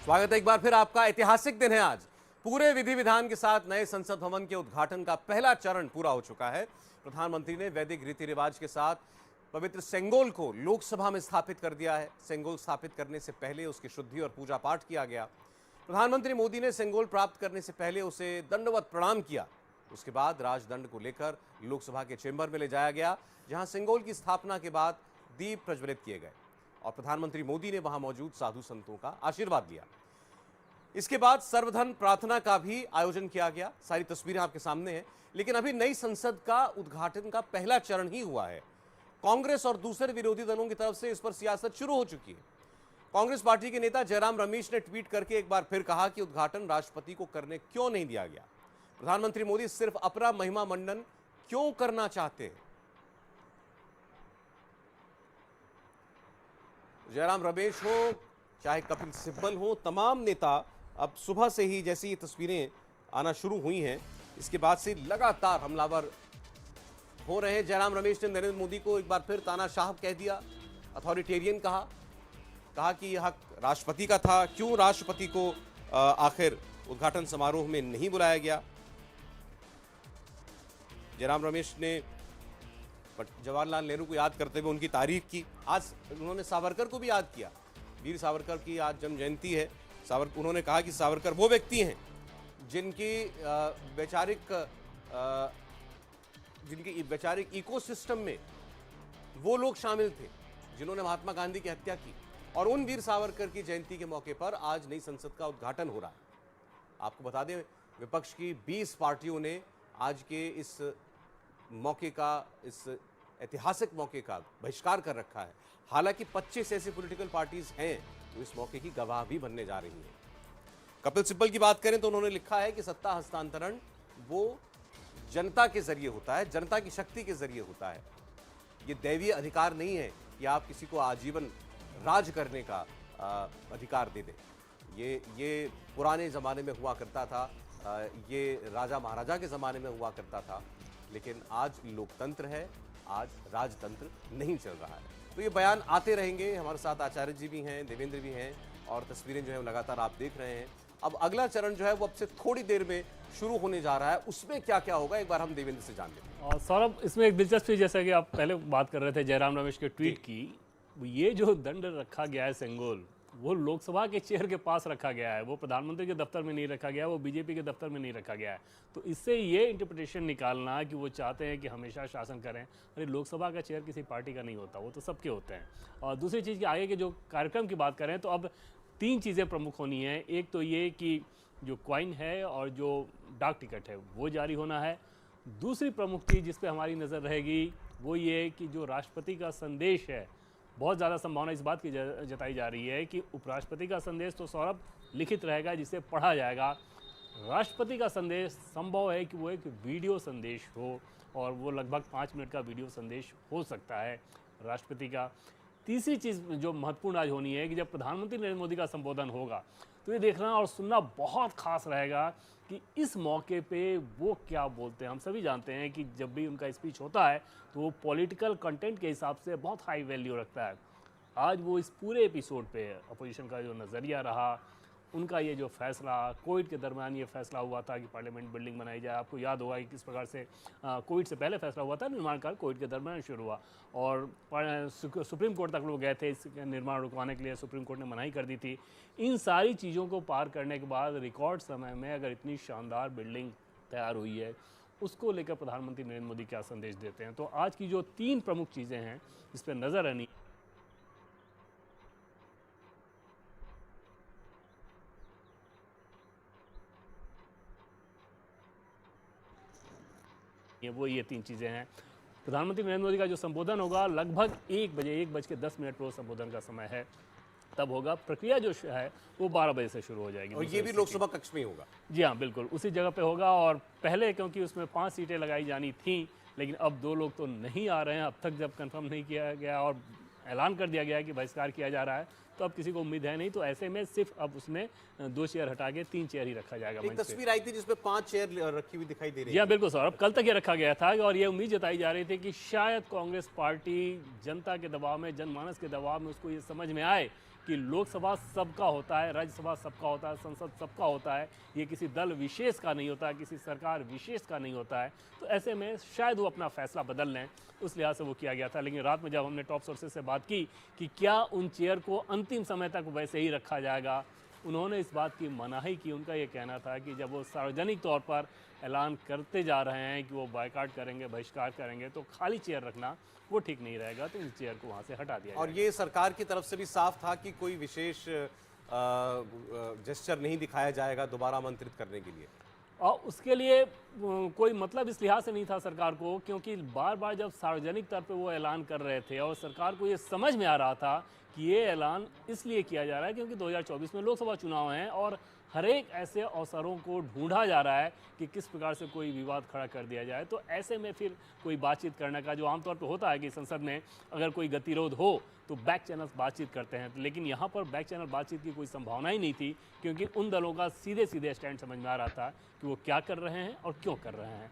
स्वागत है एक बार फिर आपका। ऐतिहासिक दिन है आज। पूरे विधि विधान के साथ नए संसद भवन के उद्घाटन का पहला चरण पूरा हो चुका है। प्रधानमंत्री ने वैदिक रीति रिवाज के साथ पवित्र सेंगोल को लोकसभा में स्थापित कर दिया है। सेंगोल स्थापित करने से पहले उसकी शुद्धि और पूजा पाठ किया गया। प्रधानमंत्री मोदी ने सेंगोल प्राप्त करने से पहले उसे दंडवत प्रणाम किया। उसके बाद राजदंड को लेकर लोकसभा के चेंबर में ले जाया गया, जहां सेंगोल की स्थापना के बाद दीप प्रज्वलित किए गए और प्रधानमंत्री मोदी ने वहां मौजूद साधु संतों का आशीर्वाद लिया। इसके बाद सर्वधर्म प्रार्थना का भी आयोजन किया गया। सारी तस्वीरें आपके सामने हैं, लेकिन अभी नई संसद का उद्घाटन का पहला चरण ही हुआ है। कांग्रेस और दूसरे विरोधी दलों की तरफ से इस पर सियासत शुरू हो चुकी है। कांग्रेस पार्टी के नेता जयराम रमेश ने ट्वीट करके एक बार फिर कहा कि उद्घाटन राष्ट्रपति को करने क्यों नहीं दिया गया। प्रधानमंत्री मोदी सिर्फ अपना महिमा मंडन क्यों करना चाहते हैं। जयराम रमेश हो, चाहे कपिल सिब्बल हो, तमाम नेता अब सुबह से ही जैसी ये तस्वीरें आना शुरू हुई हैं, इसके बाद से लगातार हमलावर हो रहे हैं। जयराम रमेश ने नरेंद्र मोदी को एक बार फिर तानाशाह कह दिया, अथॉरिटेरियन कहा कि यह हक राष्ट्रपति का था, क्यों राष्ट्रपति को आखिर उद्घाटन समारोह में नहीं बुलाया गया। जयराम रमेश ने जवाहरलाल नेहरू को याद करते हुए उनकी तारीफ की। आज उन्होंने सावरकर को भी याद किया। वीर सावरकर की आज जन्म जयंती है। उन्होंने कहा कि सावरकर वो व्यक्ति हैं जिनकी वैचारिक इकोसिस्टम में वो लोग शामिल थे जिन्होंने महात्मा गांधी की हत्या की। और उन वीर सावरकर की जयंती के मौके पर आज नई संसद का उद्घाटन हो रहा है। आपको बता दें, विपक्ष की 20 पार्टियों ने आज के इस मौके का, इस ऐतिहासिक मौके का बहिष्कार कर रखा है। हालांकि 25 ऐसी पॉलिटिकल पार्टीज हैं जो इस मौके की गवाह भी बनने जा रही हैं। कपिल सिब्बल की बात करें तो उन्होंने लिखा है कि सत्ता हस्तांतरण वो जनता के जरिए होता है, जनता की शक्ति के जरिए होता है। ये दैवीय अधिकार नहीं है कि आप किसी को आजीवन राज करने का अधिकार दे दें। ये पुराने ज़माने में हुआ करता था, ये राजा महाराजा के ज़माने में हुआ करता था, लेकिन आज लोकतंत्र है, आज राजतंत्र नहीं चल रहा है। तो ये बयान आते रहेंगे। हमारे साथ आचार्य जी भी हैं, देवेंद्र भी हैं, और तस्वीरें जो है लगातार आप देख रहे हैं। अब अगला चरण जो है वो अब से थोड़ी देर में शुरू होने जा रहा है। उसमें क्या क्या होगा एक बार हम देवेंद्र से जान लेते हैं। और सौरभ, इसमें एक दिलचस्पी, जैसा कि आप पहले बात कर रहे थे जयराम रमेश के ट्वीट की, ये जो दंड रखा गया है सेंगोल, वो लोकसभा के चेयर के पास रखा गया है। वो प्रधानमंत्री के दफ्तर में नहीं रखा गया, वो बीजेपी के दफ्तर में नहीं रखा गया है। तो इससे ये इंटरप्रिटेशन निकालना कि वो चाहते हैं कि हमेशा शासन करें, अरे लोकसभा का चेयर किसी पार्टी का नहीं होता, वो तो सबके होते हैं। और दूसरी चीज़ कि आगे के जो कार्यक्रम की बात करें तो अब 3 चीज़ें प्रमुख होनी है। एक तो ये कि जो क्वाइन है और जो डाक टिकट है वो जारी होना है। दूसरी प्रमुख चीज़ जिस पर हमारी नज़र रहेगी वो ये कि जो राष्ट्रपति का संदेश है, बहुत ज़्यादा संभावना इस बात की जताई जा रही है कि उपराष्ट्रपति का संदेश तो सौरभ लिखित रहेगा, जिसे पढ़ा जाएगा। राष्ट्रपति का संदेश संभव है कि वो एक वीडियो संदेश हो, और वो लगभग 5 मिनट का वीडियो संदेश हो सकता है राष्ट्रपति का। तीसरी चीज़ जो महत्वपूर्ण आज होनी है कि जब प्रधानमंत्री नरेंद्र मोदी का संबोधन होगा तो ये देखना और सुनना बहुत खास रहेगा कि इस मौके पे वो क्या बोलते हैं। हम सभी जानते हैं कि जब भी उनका स्पीच होता है तो वो पॉलिटिकल कंटेंट के हिसाब से बहुत हाई वैल्यू रखता है। आज वो इस पूरे एपिसोड पे अपोजिशन का जो नज़रिया रहा, उनका ये जो फैसला, कोविड के दरमियान ये फैसला हुआ था कि पार्लियामेंट बिल्डिंग बनाई जाए। आपको याद होगा कि किस प्रकार से कोविड से पहले फैसला हुआ था, निर्माण कार्य कोविड के दरमियान शुरू हुआ और सुप्रीम कोर्ट तक लोग गए थे इस निर्माण रुकवाने के लिए। सुप्रीम कोर्ट ने मनाही कर दी थी। इन सारी चीज़ों को पार करने के बाद रिकॉर्ड समय में अगर इतनी शानदार बिल्डिंग तैयार हुई है, उसको लेकर प्रधानमंत्री नरेंद्र मोदी क्या संदेश देते हैं। तो आज की जो 3 प्रमुख चीज़ें हैं इस पर नज़र रहनी, वो ये 3 चीज़ें हैं। प्रधानमंत्री नरेंद्र मोदी का जो संबोधन होगा लगभग 1:10 रोज संबोधन का समय है, तब होगा। प्रक्रिया जो है वो 12 बजे से शुरू हो जाएगी और ये भी लोकसभा कक्ष में होगा। जी हाँ, बिल्कुल उसी जगह पे होगा। और पहले क्योंकि उसमें 5 सीटें लगाई जानी थी, लेकिन अब 2 लोग तो नहीं आ रहे हैं। अब तक जब कंफर्म नहीं किया गया और ऐलान कर दिया गया कि बहिष्कार किया जा रहा है, तो अब किसी को उम्मीद है नहीं। तो ऐसे में सिर्फ अब उसमें 2 चेयर हटा के 3 चेयर ही रखा जाएगा एक मंच पे। तस्वीर आई थी जिसमें 5 चेयर रखी हुई दिखाई दे रही जी है। हाँ, बिल्कुल सौरभ, कल तक ये रखा गया था और ये उम्मीद जताई जा रही थी कि शायद कांग्रेस पार्टी जनता के दबाव में, जनमानस के दबाव में उसको ये समझ में आए कि लोकसभा सबका होता है, राज्यसभा सबका होता है, संसद सबका होता है, ये किसी दल विशेष का नहीं होता है, किसी सरकार विशेष का नहीं होता है। तो ऐसे में शायद वो अपना फैसला बदल लें, उस लिहाज से वो किया गया था। लेकिन रात में जब हमने टॉप सोर्सेज से बात की कि क्या उन चेयर को अंतिम समय तक वैसे ही रखा जाएगा, उन्होंने इस बात की मनाही की। उनका ये कहना था कि जब वो सार्वजनिक तौर पर ऐलान करते जा रहे हैं कि वो बायकॉट करेंगे, बहिष्कार करेंगे, तो खाली चेयर रखना वो ठीक नहीं रहेगा, तो इन चेयर को वहाँ से हटा दिया और ये सरकार की तरफ से भी साफ था कि कोई विशेष जेस्चर नहीं दिखाया जाएगा दोबारा आमंत्रित करने के लिए। और उसके लिए कोई मतलब इस लिहाज से नहीं था सरकार को, क्योंकि बार बार जब सार्वजनिक तौर पे वो ऐलान कर रहे थे और सरकार को ये समझ में आ रहा था कि ये ऐलान इसलिए किया जा रहा है क्योंकि 2024 में लोकसभा चुनाव हैं और हर एक ऐसे अवसरों को ढूंढा जा रहा है कि किस प्रकार से कोई विवाद खड़ा कर दिया जाए। तो ऐसे में फिर कोई बातचीत करने का जो आमतौर पर होता है कि संसद में अगर कोई गतिरोध हो तो बैक चैनल बातचीत करते हैं, लेकिन यहाँ पर बैक चैनल बातचीत की कोई संभावना ही नहीं थी, क्योंकि उन दलों का सीधे सीधे स्टैंड समझ में आ रहा था कि वो क्या कर रहे हैं और क्यों कर रहे हैं।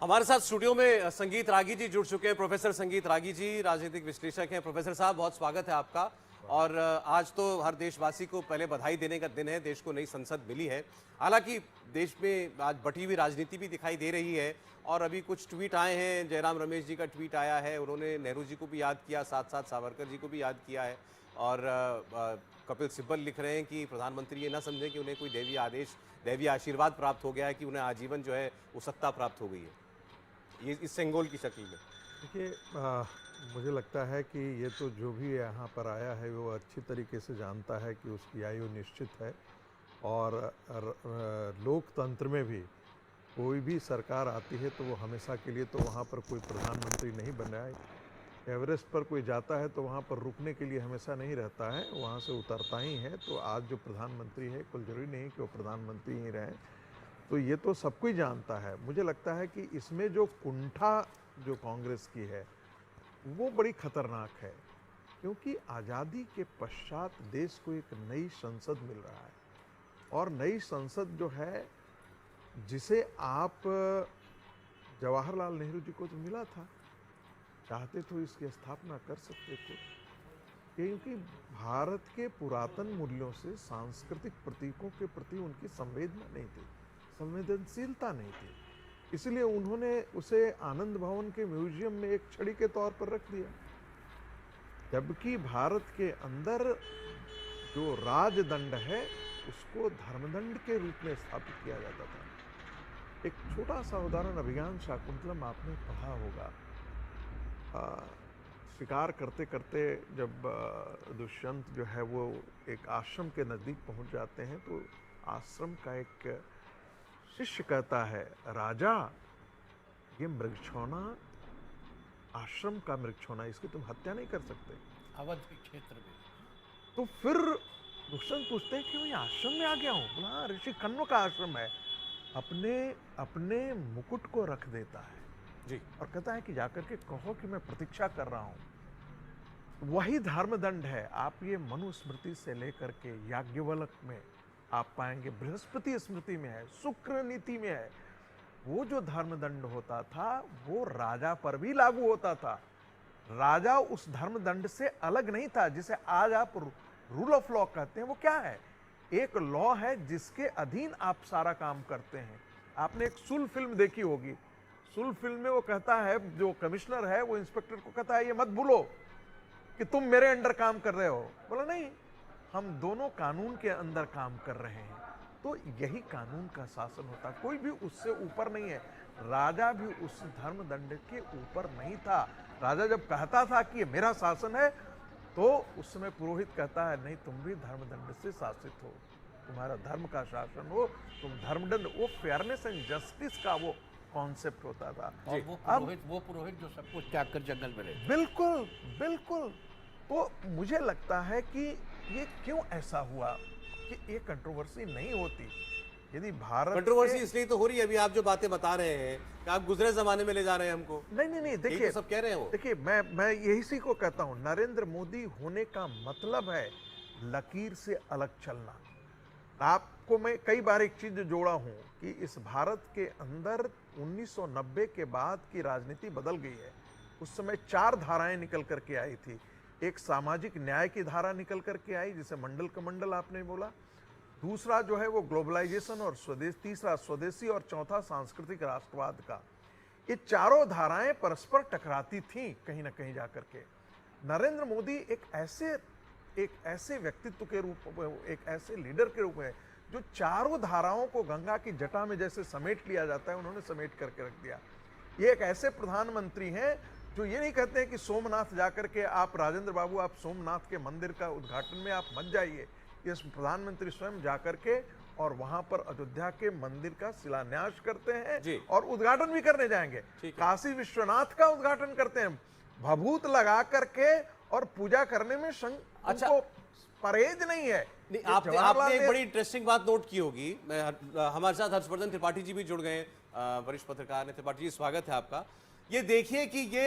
हमारे साथ स्टूडियो में संगीत रागी जी जुड़ चुके हैं। प्रोफेसर संगीत रागी जी राजनीतिक विश्लेषक हैं। प्रोफेसर साहब, बहुत स्वागत है आपका। और आज तो हर देशवासी को पहले बधाई देने का दिन है, देश को नई संसद मिली है। हालांकि देश में आज बटी हुई राजनीति भी दिखाई दे रही है और अभी कुछ ट्वीट आए हैं। जयराम रमेश जी का ट्वीट आया है, उन्होंने नेहरू जी को भी याद किया, साथ साथ सावरकर जी को भी याद किया है। और कपिल सिब्बल लिख रहे हैं कि प्रधानमंत्री ये ना समझें कि उन्हें कोई दैवीय आदेश, दैवीय आशीर्वाद प्राप्त हो गया है, कि उन्हें आजीवन जो है वो सत्ता प्राप्त हो गई है, ये इस सेंगोल की शक्ल में। देखिए, मुझे लगता है कि ये तो जो भी यहाँ पर आया है वो अच्छी तरीके से जानता है कि उसकी आयु निश्चित है। और लोकतंत्र में भी कोई भी सरकार आती है तो वो हमेशा के लिए तो वहाँ पर कोई प्रधानमंत्री नहीं बन रहा है। एवरेस्ट पर कोई जाता है तो वहाँ पर रुकने के लिए हमेशा नहीं रहता है, वहाँ से उतरता ही है। तो आज जो प्रधानमंत्री है, कोई जरूरी नहीं कि वो प्रधानमंत्री ही रहें, तो ये तो सब कोई जानता है। मुझे लगता है कि इसमें जो कुंठा जो कांग्रेस की है वो बड़ी खतरनाक है, क्योंकि आज़ादी के पश्चात देश को एक नई संसद मिल रहा है। और नई संसद जो है, जिसे आप जवाहरलाल नेहरू जी को तो मिला था, चाहते तो इसकी स्थापना कर सकते थे, क्योंकि भारत के पुरातन मूल्यों से, सांस्कृतिक प्रतीकों के प्रति उनकी संवेदना नहीं थी, संवेदनशीलता नहीं थी। इसलिए उन्होंने उसे आनंद भवन के म्यूजियम में एक छड़ी के तौर पर रख दिया, जबकि भारत के अंदर जो राजदंड है उसको धर्मदंड के रूप में स्थापित किया जाता था। एक छोटा सा उदाहरण, अभिज्ञान शाकुंतलम आपने पढ़ा होगा। शिकार करते करते जब दुष्यंत जो है वो एक आश्रम के नज़दीक पहुंच जाते हैं, तो आश्रम का एक शिष्य कहता है, राजा ये मृगछौना, आश्रम का मृगछौना, इसकी तुम हत्या नहीं कर सकते अवध के क्षेत्र में। तो फिर दुष्यंत पूछते हैं कि मैं आश्रम में आ गया हूँ। बोला हाँ, ऋषि कण्व का आश्रम है। अपने मुकुट को रख देता है जी, और कहता है कि जाकर के कहो कि मैं प्रतीक्षा कर रहा हूँ। वही धर्मदंड है। आप ये मनुस्मृति से लेकर के याज्ञवल्क में आप पाएंगे, बृहस्पति स्मृति में है, शुक्र नीति में है। वो जो धर्मदंड होता था वो राजा पर भी लागू होता था। राजा उस धर्मदंड से अलग नहीं था, जिसे आज आप रूल ऑफ लॉ कहते हैं। वो क्या है? एक लॉ है जिसके अधीन आप सारा काम करते हैं। आपने एक सुल फिल्म देखी होगी। सुल फिल्म में वो कहता है, जो कमिश्नर है वो इंस्पेक्टर को कहता है, ये मत भूलो कि तुम मेरे अंडर काम कर रहे हो। बोला नहीं, हम दोनों कानून के अंदर काम कर रहे हैं। तो यही कानून का शासन होता, कोई भी उससे ऊपर नहीं है। राजा भी उस धर्मदंड के ऊपर नहीं था। राजा जब कहता था कि ये मेरा शासन है, तो उस समय पुरोहित कहता है, नहीं, तुम भी धर्मदंड से शासित हो, तुम्हारा धर्म का शासन हो, तुम धर्मदंड। वो फेयरनेस एंड जस्टिस का वो कॉन्सेप्ट होता था। और वो पुरोहित जो सब कुछ त्याग कर जंगल में रहे। बिल्कुल बिल्कुल। तो मुझे लगता है कि ये क्यों ऐसा हुआ कि ये कंट्रोवर्सी नहीं होती। यदि भारत कंट्रोवर्सी इसलिए तो हो रही है, अभी आप जो बातें बता रहे हैं कि आप गुजरे जमाने में ले जा रहे हैं हमको। नहीं यही देखिए, तो सब कह रहे हैं वो। देखिए मैं यही सी को कहता हूं, नरेंद्र मोदी होने का मतलब है लकीर से अलग चलना। आपको मैं कई बार एक चीज जोड़ा हूं कि इस भारत के अंदर 1990 के बाद की राजनीति बदल गई है। उस समय 4 धाराएं निकल करके आई थी। एक सामाजिक न्याय की धारा निकल करके आई, जिसे मंडल कमंडल आपने बोला। दूसरा जो है वो ग्लोबलाइजेशन और स्वदेश, तीसरा स्वदेशी और चौथा सांस्कृतिक राष्ट्रवाद का। ये चारों धाराएं परस्पर टकराती थीं कहीं ना कहीं जाकर के। नरेंद्र मोदी एक ऐसे व्यक्तित्व के रूप में, एक ऐसे लीडर के रूप में जो चारों धाराओं को गंगा की जटा में जैसे समेट लिया जाता है, उन्होंने समेट करके रख दिया। ये एक ऐसे प्रधानमंत्री हैं जो ये नहीं कहते हैं कि सोमनाथ जाकर के आप, राजेंद्र बाबू, आप सोमनाथ के मंदिर का उद्घाटन में आप मत जाइए। ये प्रधानमंत्री स्वयं जाकर के और वहां पर अयोध्या के मंदिर का शिलान्यास करते हैं और उद्घाटन भी करने जाएंगे। काशी विश्वनाथ का उद्घाटन करते हैं, भभूत लगा करके, और पूजा करने में अच्छा, उनको परहेज नहीं है। नहीं, आपने एक बड़ी इंटरेस्टिंग बात नोट की होगी। हमारे साथ हर्षवर्धन त्रिपाठी जी भी जुड़ गए, वरिष्ठ पत्रकार ने। त्रिपाठी जी, स्वागत है आपका। ये देखिए कि ये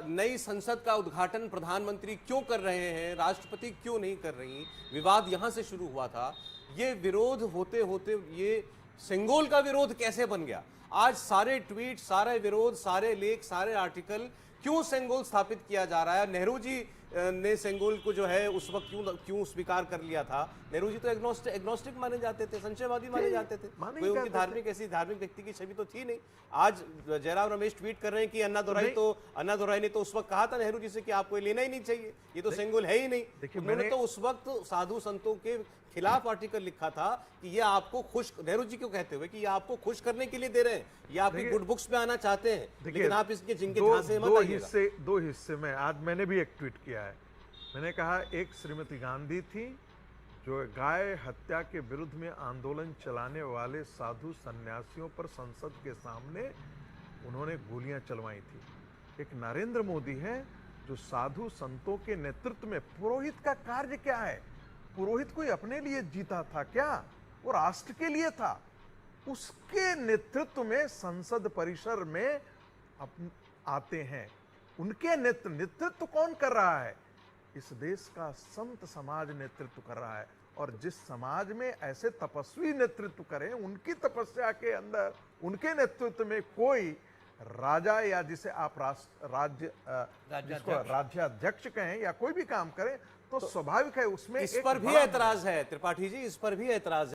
नई संसद का उद्घाटन प्रधानमंत्री क्यों कर रहे हैं, राष्ट्रपति क्यों नहीं कर रही। विवाद यहां से शुरू हुआ था। ये विरोध होते होते ये सेंगोल का विरोध कैसे बन गया? आज सारे ट्वीट, सारे विरोध, सारे लेख, सारे आर्टिकल, क्यों सेंगोल स्थापित किया जा रहा है? नेहरू जी ने सेंगोल को जो है उस वक्त क्यों स्वीकार कर लिया था? नेहरू जी तो एग्नोस्टिक माने जाते थे, संशयवादी माने जाते थे। कोई उनकी धार्मिक व्यक्ति की छवि तो थी नहीं। आज जयराम रमेश ट्वीट कर रहे हैं कि अन्ना दुराई ने तो उस वक्त कहा था नेहरू जी से कि आपको लेना ही नहीं चाहिए, ये तो सेंगोल है ही नहीं। उन्होंने तो उस वक्त साधु संतों के खिलाफ आर्टिकल लिखा था कि ये आपको खुश, नेहरू जी क्यों कहते हुए कि ये आपको खुश करने के लिए दे रहे हैं, ये आपकी गुड बुक्स में आना चाहते हैं, लेकिन आप इसके जिनके झांसे मत आइएगा। दो हिस्से में आज मैंने भी एक ट्वीट किया है। मैंने कहा, एक श्रीमती गांधी थी जो गाय हत्या के विरुद्ध में आंदोलन चलाने वाले साधु सन्यासियों पर संसद के सामने उन्होंने गोलियां चलवाई थी। एक नरेंद्र मोदी है जो साधु संतों के नेतृत्व में, पुरोहित का कार्य क्या है? पुरोहित कोई अपने लिए जीता था क्या? वो राष्ट्र के लिए था। उसके नेतृत्व में संसद परिसर में आते हैं। उनके नेतृत्व कौन कर रहा है? इस देश का संत समाज नेतृत्व कर रहा है। और जिस समाज में ऐसे तपस्वी नेतृत्व करें, उनकी तपस्या के अंदर, उनके नेतृत्व में कोई राजा, या जिसे आप राज्याध्यक्ष कहें, या कोई भी काम करें, तो स्वाभाविक है उसमें इस पर भी एतराज है त्रिपाठी जी, इस पर भी एतराज है।